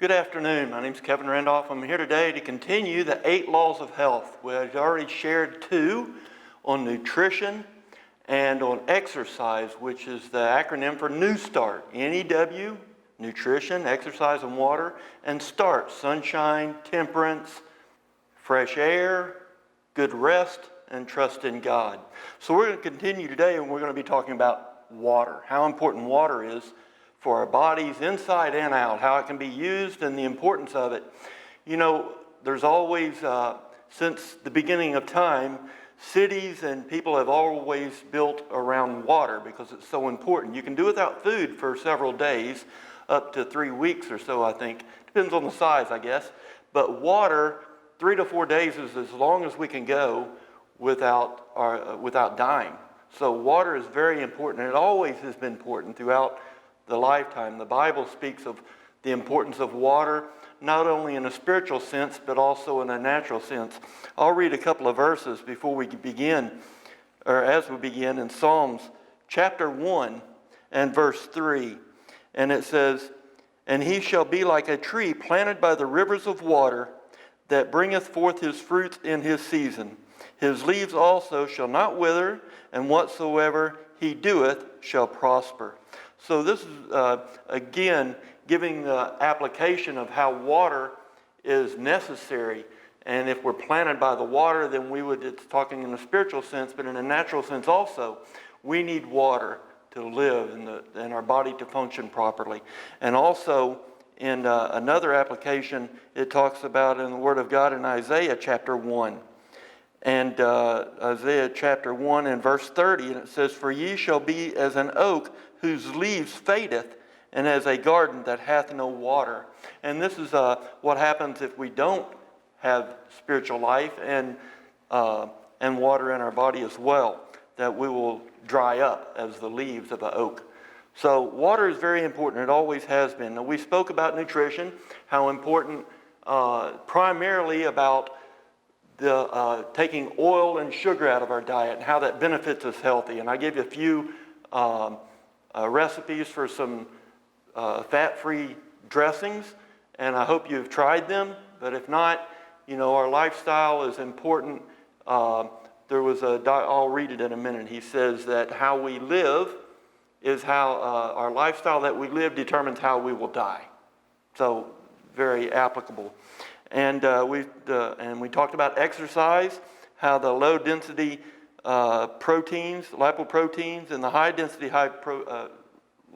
Good afternoon. My name is Kevin Randolph. I'm here today to continue the 8 laws of health. We've already shared 2 on nutrition and on exercise, which is the acronym for New Start. N-E-W, nutrition, exercise and water, and START, sunshine, temperance, fresh air, good rest, and trust in God. So we're going to continue today, and we're going to be talking about water, how important water is for our bodies inside and out, how it can be used and the importance of it. You know, there's always, since the beginning of time, cities and people have always built around water because it's so important. You can do without food for several days, up to 3 weeks or so, I think. Depends on the size, I guess. But water, 3 to 4 days is as long as we can go without dying. So water is very important, and it always has been important throughout the lifetime. The Bible speaks of the importance of water, not only in a spiritual sense, but also in a natural sense. I'll read a couple of verses before we begin, or as we begin, in Psalms chapter 1 and verse 3. And it says, "And he shall be like a tree planted by the rivers of water, that bringeth forth his fruits in his season. His leaves also shall not wither, and whatsoever he doeth shall prosper." So this is, again, giving the application of how water is necessary. And if we're planted by the water, then it's talking in a spiritual sense, but in a natural sense also. We need water to live and our body to function properly. And also, in another application, it talks about in the Word of God in Isaiah chapter 1. And Isaiah chapter 1 and verse 30, and it says, "For ye shall be as an oak whose leaves fadeth, and as a garden that hath no water." And this is what happens if we don't have spiritual life and water in our body as well, that we will dry up as the leaves of an oak. So water is very important. It always has been. Now, we spoke about nutrition, how important, primarily about the taking oil and sugar out of our diet and how that benefits us healthy. And I gave you a few recipes for some fat-free dressings, and I hope you've tried them. But if not, you know, our lifestyle is important. There was I'll read it in a minute. He says that how we live is how our lifestyle that we live determines how we will die. So very applicable. And we talked about exercise, how the low-density proteins, lipoproteins, and the high-density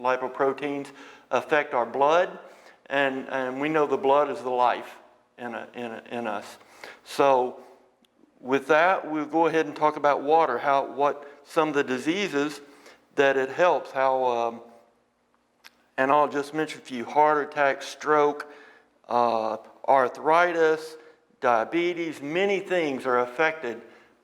lipoproteins affect our blood, and we know the blood is the life in us. So with that, we'll go ahead and talk about water, what some of the diseases that it helps, and I'll just mention a few: heart attack, stroke, arthritis, diabetes. Many things are affected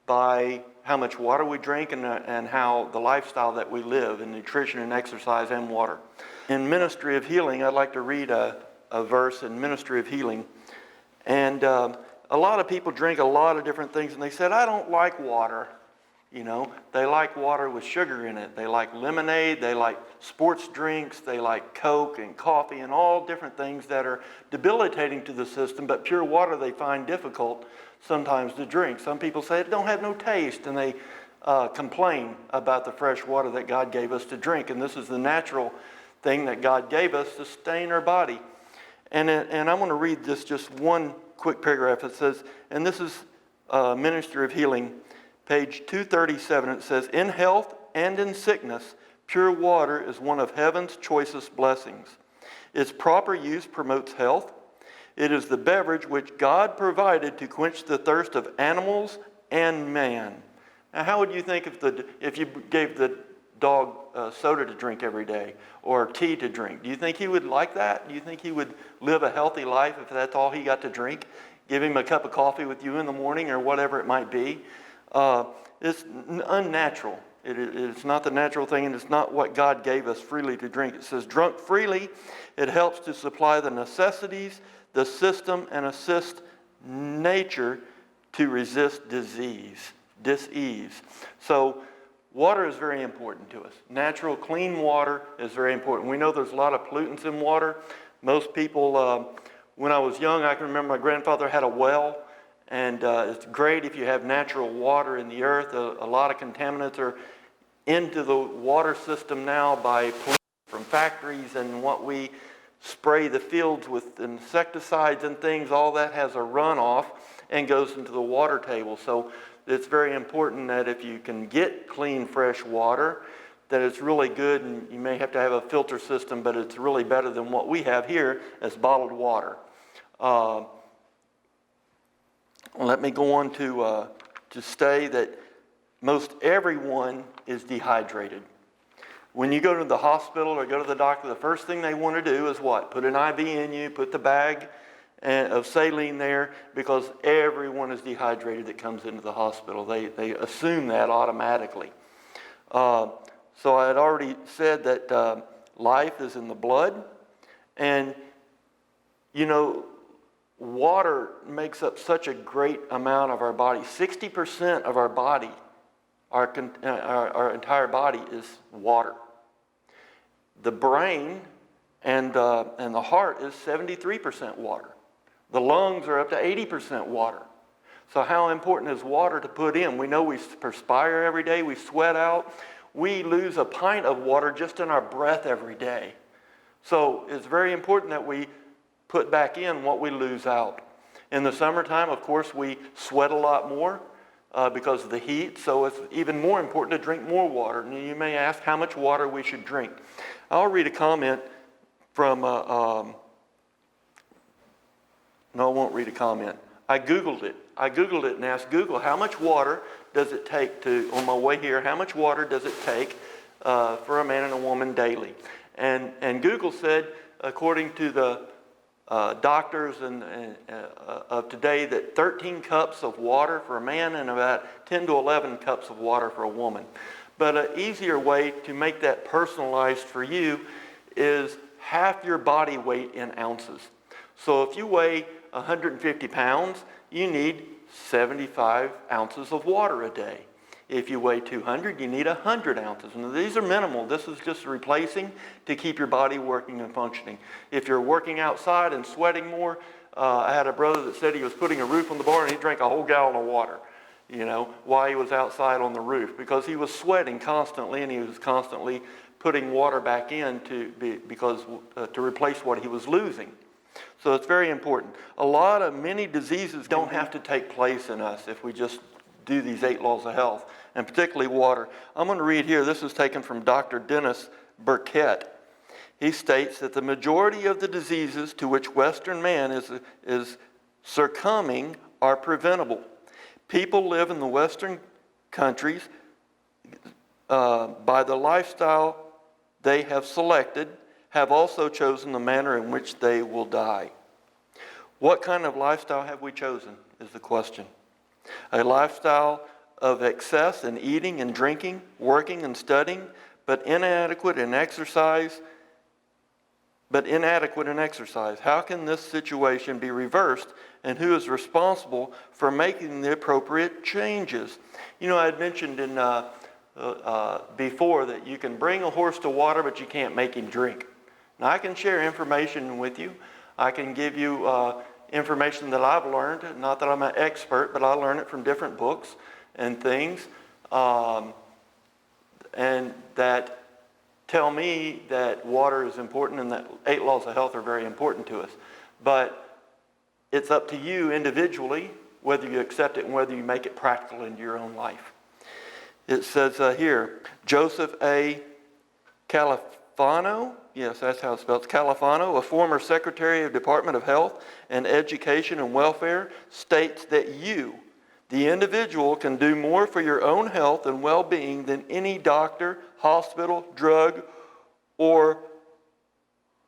by how much water we drink and how the lifestyle that we live in nutrition and exercise and water. In Ministry of Healing, I'd like to read a verse in Ministry of Healing. And a lot of people drink a lot of different things, and they said, "I don't like water." You know, they like water with sugar in it. They like lemonade, they like sports drinks, they like Coke and coffee and all different things that are debilitating to the system, but pure water they find difficult sometimes to drink. Some people say it don't have no taste, and they complain about the fresh water that God gave us to drink. And this is the natural thing that God gave us to sustain our body. And I'm going to read this just one quick paragraph. It says, and this is Ministry of Healing, page 237. It says, "In health and in sickness, pure water is one of heaven's choicest blessings. Its proper use promotes health. It is the beverage which God provided to quench the thirst of animals and man." Now, how would you think if you gave the dog soda to drink every day or tea to drink? Do you think he would like that? Do you think he would live a healthy life if that's all he got to drink? Give him a cup of coffee with you in the morning or whatever it might be. It's unnatural. It's not the natural thing, and it's not what God gave us freely to drink. It says, "Drunk freely, it helps to supply the necessities, the system, and assist nature to resist disease." So water is very important to us. Natural, clean water is very important. We know there's a lot of pollutants in water. Most people When I was young, I can remember my grandfather had a well, and it's great if you have natural water in the earth. A lot of contaminants are into the water system now by pollution from factories and what we spray the fields with insecticides and things. All that has a runoff and goes into the water table. So it's very important that if you can get clean, fresh water, that it's really good, and you may have to have a filter system, but it's really better than what we have here as bottled water. Let me go on to say that most everyone is dehydrated. When you go to the hospital or go to the doctor, the first thing they want to do is what? Put an IV in you, put the bag of saline there, because everyone is dehydrated that comes into the hospital. They assume that automatically. So I had already said that life is in the blood, and you know, water makes up such a great amount of our body. 60% of our body, our entire body is water. The brain and the heart is 73% water. The lungs are up to 80% water. So how important is water to put in? We know we perspire every day, we sweat out. We lose a pint of water just in our breath every day. So it's very important that we put back in what we lose out. In the summertime, of course, we sweat a lot more because of the heat, so it's even more important to drink more water. And you may ask how much water we should drink. I'll read a comment from, no, I won't read a comment. I Googled it and asked Google, how much water does it take on my way here, how much water does it take for a man and a woman daily? And Google said, according to the doctors of today, that 13 cups of water for a man and about 10 to 11 cups of water for a woman. But an easier way to make that personalized for you is half your body weight in ounces. So if you weigh 150 pounds, you need 75 ounces of water a day. If you weigh 200, you need 100 ounces. And these are minimal. This is just replacing to keep your body working and functioning. If you're working outside and sweating more, I had a brother that said he was putting a roof on the barn and he drank a whole gallon of water, while he was outside on the roof, because he was sweating constantly and he was constantly putting water back in to replace what he was losing. So it's very important. Many diseases don't have to take place in us if we just do these 8 laws of health, and particularly water. I'm going to read here, this is taken from Dr. Dennis Burkett. He states that the majority of the diseases to which Western man is succumbing are preventable. People live in the Western countries by the lifestyle they have selected, have also chosen the manner in which they will die. What kind of lifestyle have we chosen is the question. A lifestyle of excess in eating and drinking, working and studying, but inadequate in exercise. How can this situation be reversed, and who is responsible for making the appropriate changes? I had mentioned before that you can bring a horse to water, but you can't make him drink. Now, I can share information with you. I can give you information that I've learned. Not that I'm an expert, but I learned it from different books and things, and that tell me that water is important and that 8 laws of health are very important to us. But it's up to you individually whether you accept it and whether you make it practical into your own life. It says here, Joseph A. Califano, yes, that's how it's spelled, Califano, a former Secretary of Department of Health and Education and Welfare, states that you, the individual, can do more for your own health and well-being than any doctor, hospital, drug, or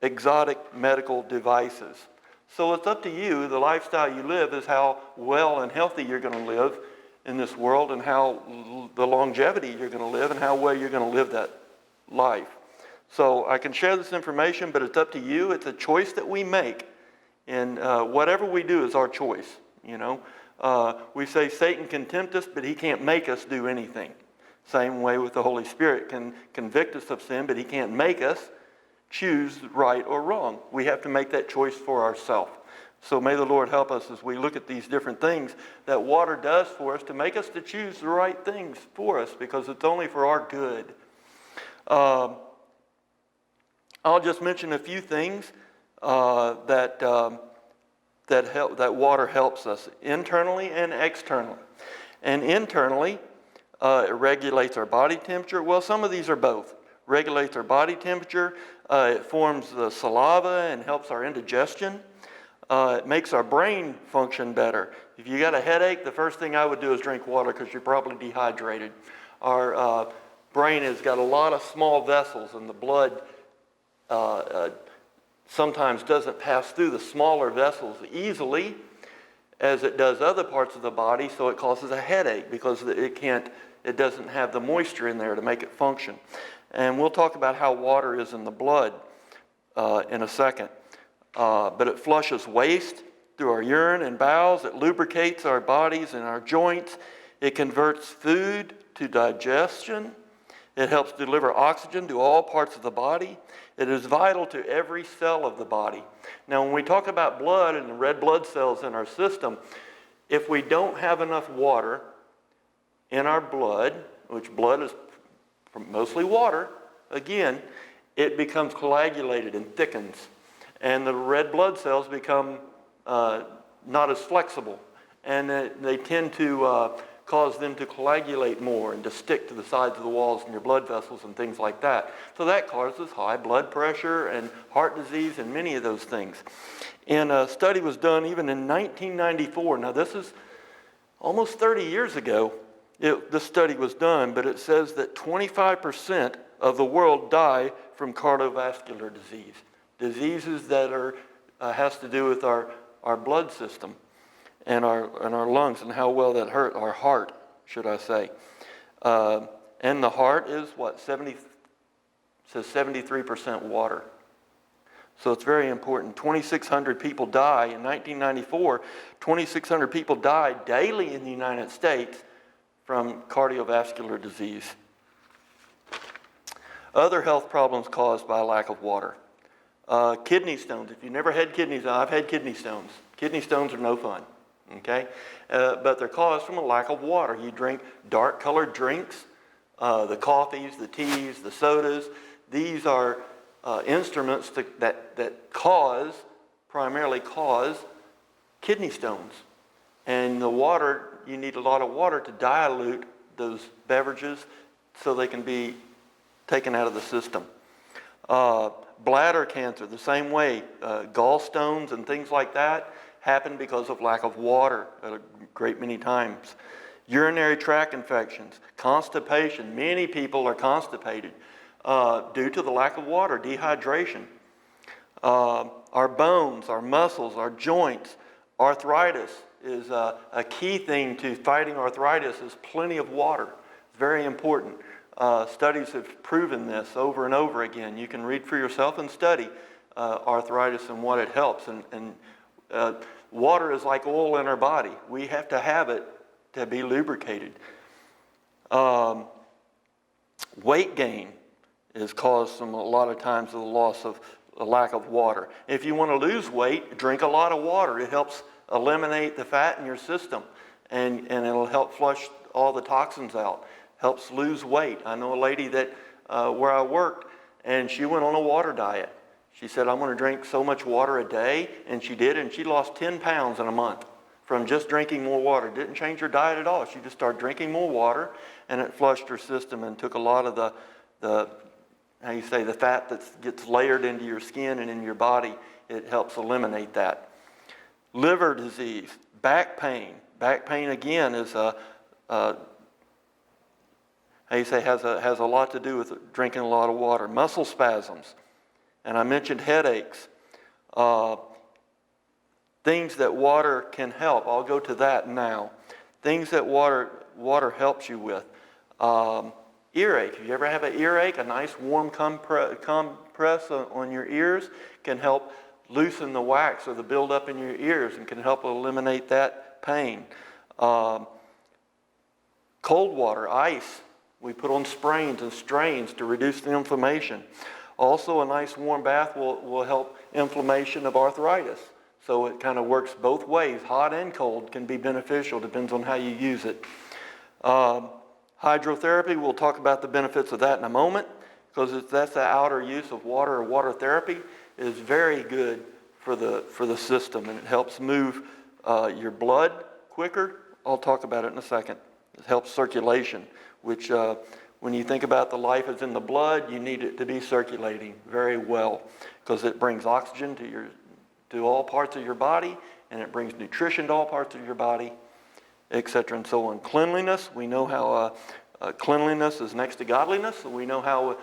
exotic medical devices. So it's up to you. The lifestyle you live is how well and healthy you're going to live in this world, and how the longevity you're going to live, and how well you're going to live that life. So I can share this information, but it's up to you. It's a choice that we make, and whatever we do is our choice. We say Satan can tempt us, but he can't make us do anything. Same way with the Holy Spirit can convict us of sin, but he can't make us choose right or wrong. We have to make that choice for ourselves. So may the Lord help us as we look at these different things that water does for us to make us to choose the right things for us, because it's only for our good. I'll just mention a few things that water helps us internally and externally. And internally, it regulates our body temperature. Well, some of these are both. Regulates our body temperature. It forms the saliva and helps our indigestion. It makes our brain function better. If you got a headache, the first thing I would do is drink water, because you're probably dehydrated. Our brain has got a lot of small vessels, and the blood sometimes doesn't pass through the smaller vessels easily as it does other parts of the body, so it causes a headache because it doesn't have the moisture in there to make it function. And we'll talk about how water is in the blood in a second. But it flushes waste through our urine and bowels. It lubricates our bodies and our joints. It converts food to digestion. It helps deliver oxygen to all parts of the body. It is vital to every cell of the body. Now, when we talk about blood and the red blood cells in our system, if we don't have enough water in our blood, which blood is mostly water, again, it becomes coagulated and thickens. And the red blood cells become not as flexible. And they tend to cause them to coagulate more and to stick to the sides of the walls in your blood vessels and things like that. So that causes high blood pressure and heart disease and many of those things. And a study was done even in 1994. Now this is almost 30 years ago this study was done, but it says that 25% of the world die from cardiovascular disease. Diseases that has to do with our blood system and our lungs, and how well that hurt our heart, should I say. And the heart is what? 73% water. So it's very important. 2,600 people die in 1994. 2,600 people died daily in the United States from cardiovascular disease. Other health problems caused by lack of water. Kidney stones. If you've never had kidneys, I've had kidney stones. Kidney stones are no fun, okay? But they're caused from a lack of water. You drink dark-colored drinks, the coffees, the teas, the sodas. These are instruments that primarily cause kidney stones. And the water, you need a lot of water to dilute those beverages so they can be taken out of the system. Bladder cancer, the same way. Gallstones and things like that happen because of lack of water a great many times. Urinary tract infections, constipation. Many people are constipated due to the lack of water, dehydration. Our bones, our muscles, our joints, arthritis is a key thing to fighting arthritis is plenty of water. It's very important. Studies have proven this over and over again. You can read for yourself and study arthritis and what it helps. And water is like oil in our body. We have to have it to be lubricated. Weight gain is caused a lot of times of the loss of a lack of water. If you want to lose weight, drink a lot of water. It helps eliminate the fat in your system, and it'll help flush all the toxins out. Helps lose weight. I know a lady that where I worked, and she went on a water diet. She said, I'm going to drink so much water a day, and she did, and she lost 10 pounds in a month from just drinking more water. Didn't change her diet at all. She just started drinking more water, and it flushed her system and took a lot of the fat that gets layered into your skin and in your body. It helps eliminate that. Liver disease, back pain. Back pain again is has a lot to do with drinking a lot of water. Muscle spasms, and I mentioned headaches. Things that water can help. I'll go to that now. Things that water helps you with. Earache. If you ever have an earache, a nice warm compress on your ears can help loosen the wax or the buildup in your ears and can help eliminate that pain. Cold water, ice, we put on sprains and strains to reduce the inflammation. Also, a nice warm bath will help inflammation of arthritis. So it kind of works both ways. Hot and cold can be beneficial, depends on how you use it. Hydrotherapy, we'll talk about the benefits of that in a moment, because that's the outer use of water, or water therapy, is very good for the system, and it helps move your blood quicker. I'll talk about it in a second. It helps circulation, which when you think about the life is in the blood, you need it to be circulating very well, because it brings oxygen to all parts of your body, and it brings nutrition to all parts of your body, etc. and so on. Cleanliness, we know how cleanliness is next to godliness. We know how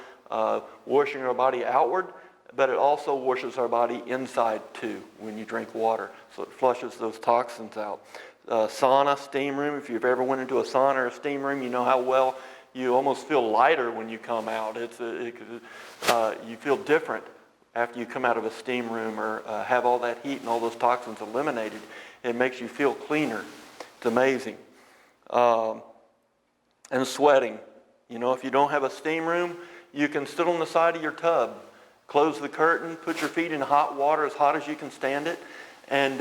washing our body outward, but it also washes our body inside too when you drink water. So it flushes those toxins out. Sauna, steam room, if you've ever went into a sauna or a steam room, you know how well you almost feel lighter when you come out. You feel different after you come out of a steam room or have all that heat and all those toxins eliminated. It makes you feel cleaner. It's amazing. And sweating. You know, if you don't have a steam room, you can sit on the side of your tub, close the curtain, put your feet in hot water as hot as you can stand it, and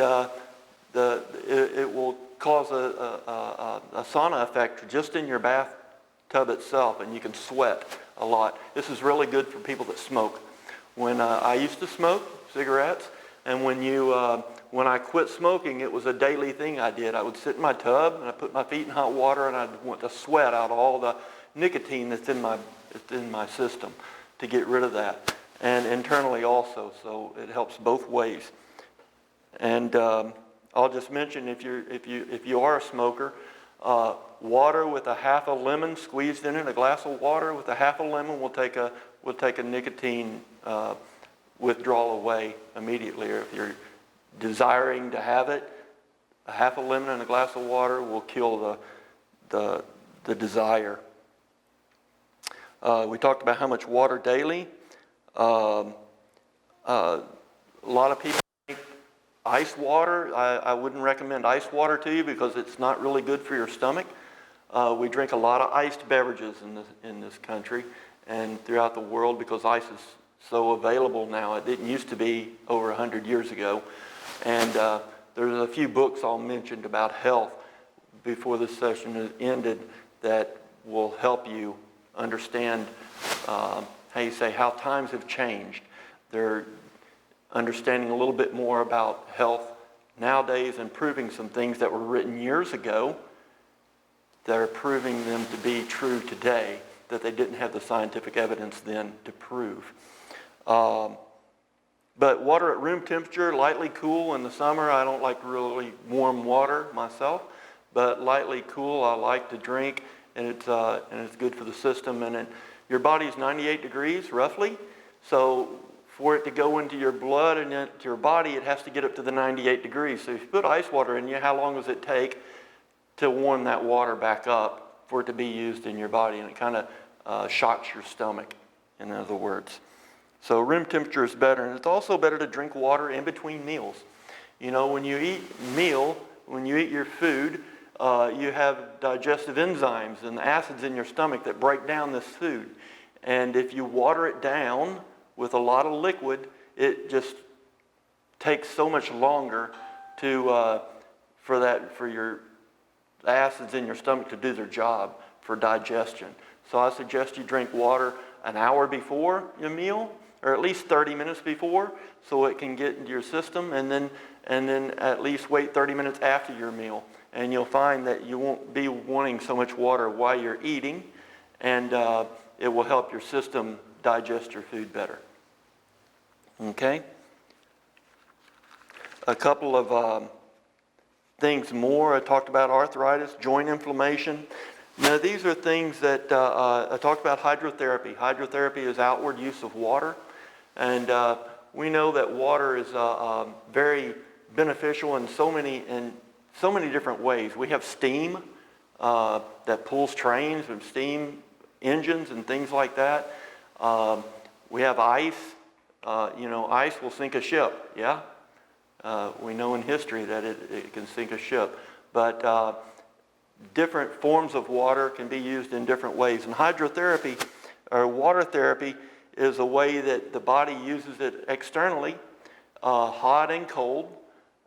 it will cause a sauna effect just in your bathtub itself, and you can sweat a lot. This is really good for people that smoke. When I used to smoke cigarettes, and when I quit smoking, it was a daily thing I did. I would sit in my tub, and I put my feet in hot water, and I'd want to sweat out all the nicotine that's in my system to get rid of that, and internally also. So it helps both ways. And I'll just mention, if you are a smoker, water with a half a lemon squeezed in it, a glass of water with a half a lemon will take a nicotine withdrawal away immediately. Or if you're desiring to have it, a half a lemon and a glass of water will kill the desire. We talked about how much water daily. A lot of people drink ice water. I wouldn't recommend ice water to you because it's not really good for your stomach. We drink a lot of iced beverages in this country and throughout the world because ice is so available now. It didn't used to be over 100 years ago. And there's a few books I'll mention about health before this session is ended that will help you understand how times have changed. They're understanding a little bit more about health nowadays and proving some things that were written years ago that are proving them to be true today that they didn't have the scientific evidence then to prove. But water at room temperature, lightly cool in the summer. I don't like really warm water myself, but lightly cool I like to drink, and it's good for the system. And your body's 98 degrees roughly, so for it to go into your blood and into your body, it has to get up to the 98 degrees. So if you put ice water in you, how long does it take to warm that water back up for it to be used in your body? And it kind of shocks your stomach, in other words. So room temperature is better, and it's also better to drink water in between meals. You know, when you eat your food, you have digestive enzymes and acids in your stomach that break down this food. And if you water it down with a lot of liquid, it just takes so much longer for your acids in your stomach to do their job for digestion. So I suggest you drink water an hour before your meal, or at least 30 minutes before, so it can get into your system, and then at least wait 30 minutes after your meal. And you'll find that you won't be wanting so much water while you're eating, and it will help your system digest your food better. Okay? A couple of things more. I talked about arthritis, joint inflammation. Now, these are things that I talked about hydrotherapy. Hydrotherapy is outward use of water. And we know that water is very beneficial in so many different ways. We have steam that pulls trains and steam engines and things like that. We have ice. Ice will sink a ship, yeah? We know in history that it can sink a ship. But different forms of water can be used in different ways. And hydrotherapy, or water therapy, is a way that the body uses it externally, hot and cold,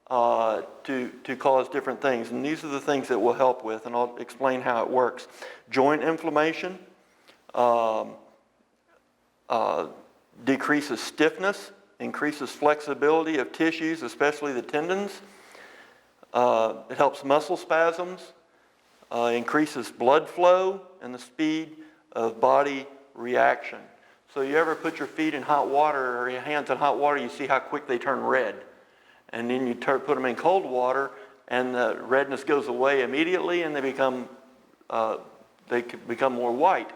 to cause different things. And these are the things that we'll help with, and I'll explain how it works. Joint inflammation, decreases stiffness, increases flexibility of tissues, especially the tendons. It helps muscle spasms, increases blood flow and the speed of body reaction. So you ever put your feet in hot water or your hands in hot water, you see how quick they turn red. And then you put them in cold water and the redness goes away immediately and they become more white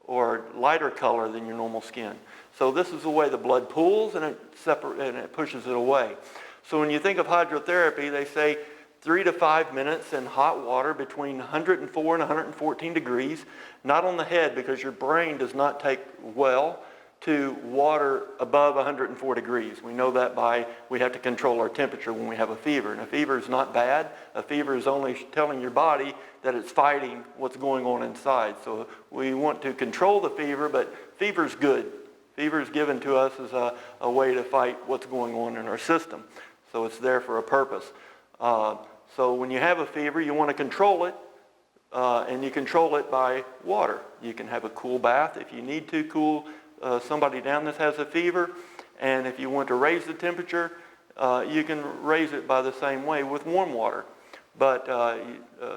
or lighter color than your normal skin. So this is the way the blood pools and it pushes it away. So when you think of hydrotherapy, they say 3 to 5 minutes in hot water between 104 and 114 degrees, not on the head because your brain does not take well to water above 104 degrees. We know that we have to control our temperature when we have a fever. And a fever is not bad. A fever is only telling your body that it's fighting what's going on inside. So we want to control the fever, but fever's good. Fever is given to us as a way to fight what's going on in our system. So it's there for a purpose. So when you have a fever, you want to control it, and you control it by water. You can have a cool bath if you need to cool somebody down that has a fever, and if you want to raise the temperature, you can raise it by the same way with warm water. But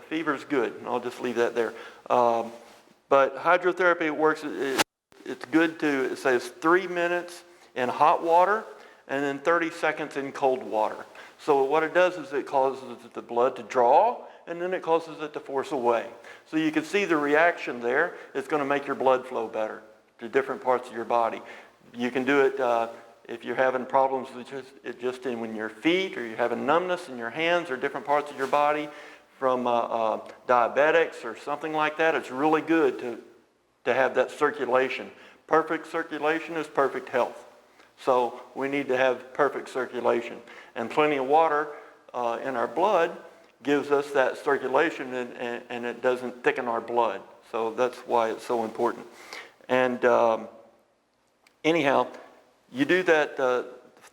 fever is good, and I'll just leave that there. But hydrotherapy works. It's good to, it says 3 minutes in hot water and then 30 seconds in cold water. So what it does is it causes the blood to draw and then it causes it to force away. So you can see the reaction there. It's going to make your blood flow better to different parts of your body. You can do it if you're having problems with just in your feet, or you're having numbness in your hands or different parts of your body from diabetics or something like that. It's really good to have that circulation. Perfect circulation is perfect health. So we need to have perfect circulation. And plenty of water in our blood gives us that circulation and it doesn't thicken our blood. So that's why it's so important. And anyhow, you do that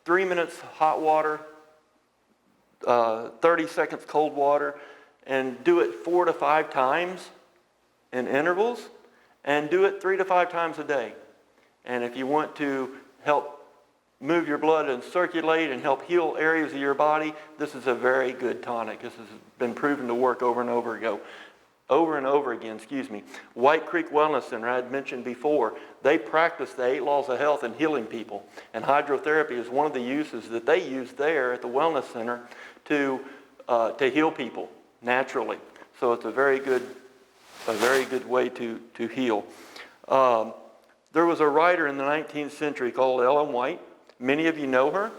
3 minutes hot water, 30 seconds cold water, and do it 4 to 5 times in intervals, and do it 3 to 5 times a day. And if you want to help move your blood and circulate and help heal areas of your body, this is a very good tonic. This has been proven to work over and over again. White Creek Wellness Center, I had mentioned before, they practice the 8 laws of health in healing people. And hydrotherapy is one of the uses that they use there at the Wellness Center to heal people naturally. So it's a very good way to heal. There was a writer in the 19th century called Ellen White. Many of you know her.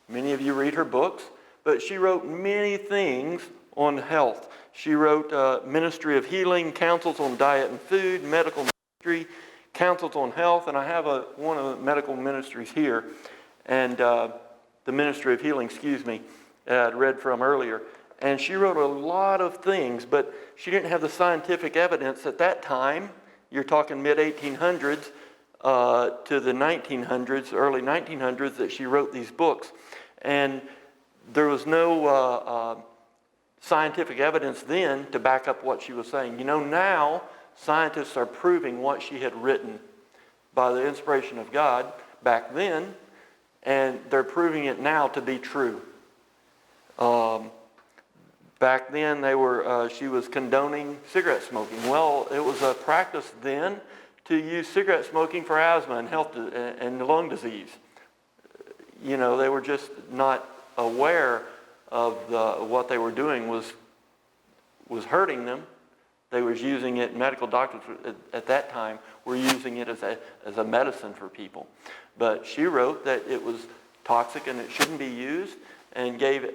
Many of you read her books. But she wrote many things on health. She wrote Ministry of Healing, Counsels on Diet and Food, Medical Ministry, Counsels on Health, and I have one of the medical ministries here, and the Ministry of Healing, I'd read from earlier. And she wrote a lot of things, but she didn't have the scientific evidence at that time. You're talking mid-1800s to the 1900s, early 1900s, that she wrote these books. And there was no scientific evidence then to back up what she was saying. Now scientists are proving what she had written by the inspiration of God back then, and they're proving it now to be true. Back then, she was condoning cigarette smoking. Well, it was a practice then to use cigarette smoking for asthma and and lung disease. They were just not aware of what they were doing was hurting them. They was using it. Medical doctors at that time were using it as a medicine for people. But she wrote that it was toxic and it shouldn't be used, and gave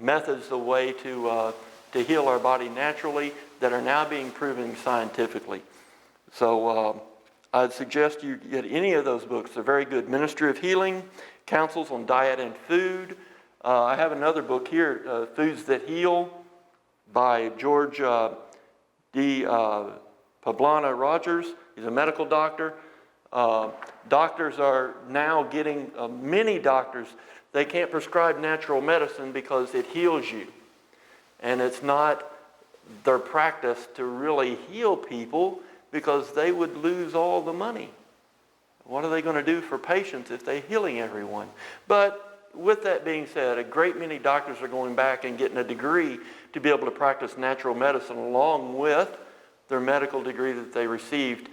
methods, a way to heal our body naturally that are now being proven scientifically. So I'd suggest you get any of those books. They're very good. Ministry of Healing, Counsels on Diet and Food. I have another book here, Foods That Heal, by George D. Poblana Rogers. He's a medical doctor. Doctors are now getting, many doctors they can't prescribe natural medicine because it heals you. And it's not their practice to really heal people because they would lose all the money. What are they going to do for patients if they're healing everyone? But with that being said, a great many doctors are going back and getting a degree to be able to practice natural medicine along with their medical degree that they received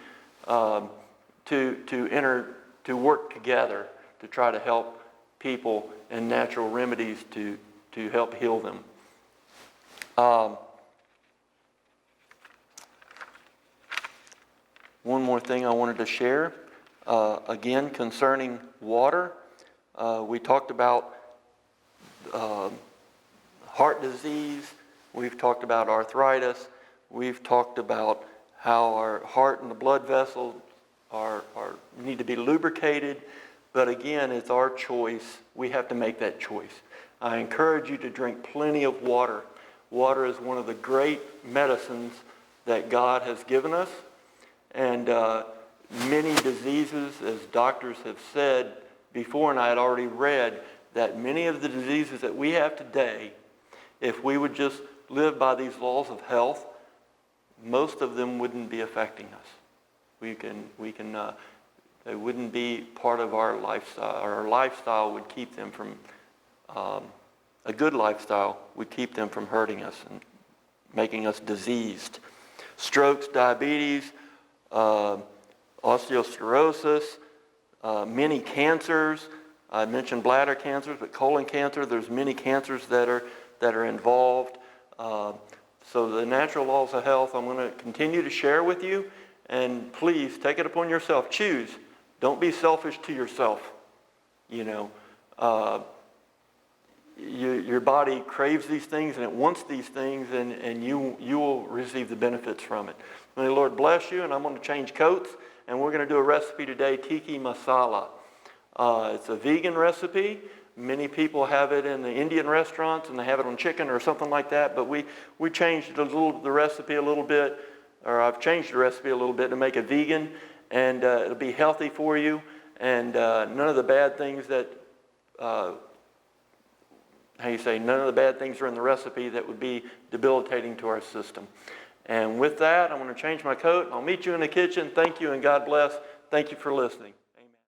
to work together to try to help people and natural remedies to help heal them. One more thing I wanted to share, again, concerning water. We talked about heart disease. We've talked about arthritis. We've talked about how our heart and the blood vessels need to be lubricated. But again, it's our choice. We have to make that choice. I encourage you to drink plenty of water. Water is one of the great medicines that God has given us. And many diseases, as doctors have said before, and I had already read, that many of the diseases that we have today, if we would just live by these laws of health, most of them wouldn't be affecting us. They wouldn't be part of our lifestyle. Our lifestyle would keep them from, a good lifestyle would keep them from hurting us and making us diseased. Strokes, diabetes, osteosclerosis, many cancers. I mentioned bladder cancers, but colon cancer, there's many cancers that are involved. So the natural laws of health, I'm going to continue to share with you, and please take it upon yourself. Choose. Don't be selfish to yourself. Your body craves these things and it wants these things, and you will receive the benefits from it. May the Lord bless you, and I'm going to change coats, and we're going to do a recipe today, tiki masala. It's a vegan recipe. Many people have it in the Indian restaurants, and they have it on chicken or something like that, but we changed the recipe a little bit, or I've changed the recipe a little bit to make it vegan, and it'll be healthy for you, and none of the bad things that, none of the bad things are in the recipe that would be debilitating to our system. And with that, I'm going to change my coat. I'll meet you in the kitchen. Thank you, and God bless. Thank you for listening.